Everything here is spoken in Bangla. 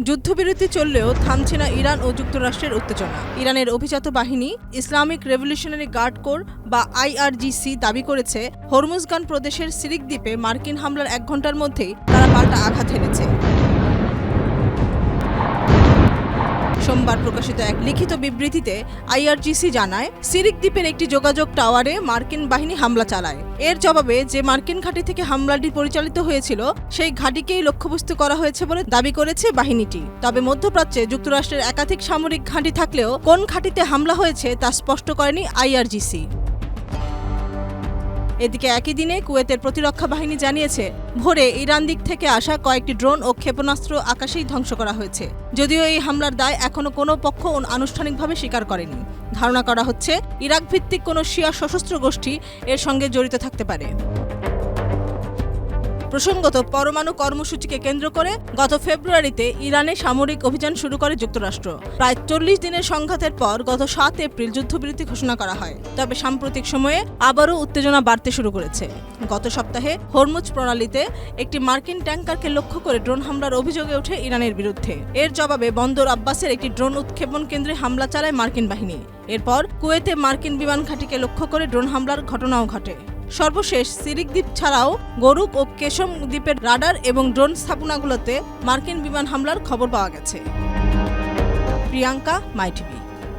যুদ্ধবিরতি চললেও থামছে না ইরান ও যুক্তরাষ্ট্রের উত্তেজনা। ইরানের অভিজাত বাহিনী ইসলামিক রেভলিউশনারি গার্ড কোর বা আইআরজিসি দাবি করেছে, হরমুজগান প্রদেশের সিরিক দ্বীপে মার্কিন হামলার 1 ঘণ্টার মধ্যেই তারা পাল্টা আঘাত হেনেছে। সোমবার প্রকাশিত এক লিখিত বিবৃতিতে আইআরজিসি জানায়, সিরিক দ্বীপের একটি যোগাযোগ টাওয়ারে মার্কিন বাহিনী হামলা চালায়। এর জবাবে যে মার্কিন ঘাঁটি থেকে হামলাটি পরিচালিত হয়েছিল সেই ঘাঁটিকেই লক্ষ্যবস্তু করা হয়েছে বলে দাবি করেছে বাহিনীটি। তবে মধ্যপ্রাচ্যে যুক্তরাষ্ট্রের একাধিক সামরিক ঘাঁটি থাকলেও কোন ঘাঁটিতে হামলা হয়েছে তা স্পষ্ট করেনি আইআরজিসি। এদিকে একই দিনে কুয়েতের প্রতিরক্ষা বাহিনী জানিয়েছে, ভোরে ইরান দিক থেকে আসা কয়েকটি ড্রোন ও ক্ষেপণাস্ত্র আকাশেই ধ্বংস করা হয়েছে। যদিও এই হামলার দায় এখনো কোনো পক্ষ আনুষ্ঠানিকভাবে স্বীকার করেনি। ধারণা করা হচ্ছে, ইরাক ভিত্তিক কোনো শিয়া সশস্ত্র গোষ্ঠী এর সঙ্গে জড়িত থাকতে পারে। প্রসঙ্গত, পরমাণু কর্মসূচিকে কেন্দ্র করে গত ফেব্রুয়ারিতে ইরানে সামরিক অভিযান শুরু করে যুক্তরাষ্ট্র। প্রায় 40 দিনের সংঘাতের পর গত 7 এপ্রিল যুদ্ধবিরতি ঘোষণা করা হয়। তবে সাম্প্রতিক সময়ে আবারও উত্তেজনা বাড়তে শুরু করেছে। গত সপ্তাহে হরমুজ প্রণালীতে একটি মার্কিন ট্যাঙ্কারকে লক্ষ্য করে ড্রোন হামলার অভিযোগে ওঠে ইরানের বিরুদ্ধে। এর জবাবে বন্দর আব্বাসের একটি ড্রোন উৎক্ষেপণ কেন্দ্রে হামলা চালায় মার্কিন বাহিনী। এরপর কুয়েতে মার্কিন বিমান ঘাঁটিকে লক্ষ্য করে ড্রোন হামলার ঘটনাও ঘটে। সর্বশেষ সিরিক দ্বীপ ছাড়াও গরুক ও কেশম দ্বীপের রাডার এবং ড্রোন স্থাপনাগুলোতে মার্কিন বিমান হামলার খবর পাওয়া গেছে। প্রিয়াঙ্কা, মাই টিভি।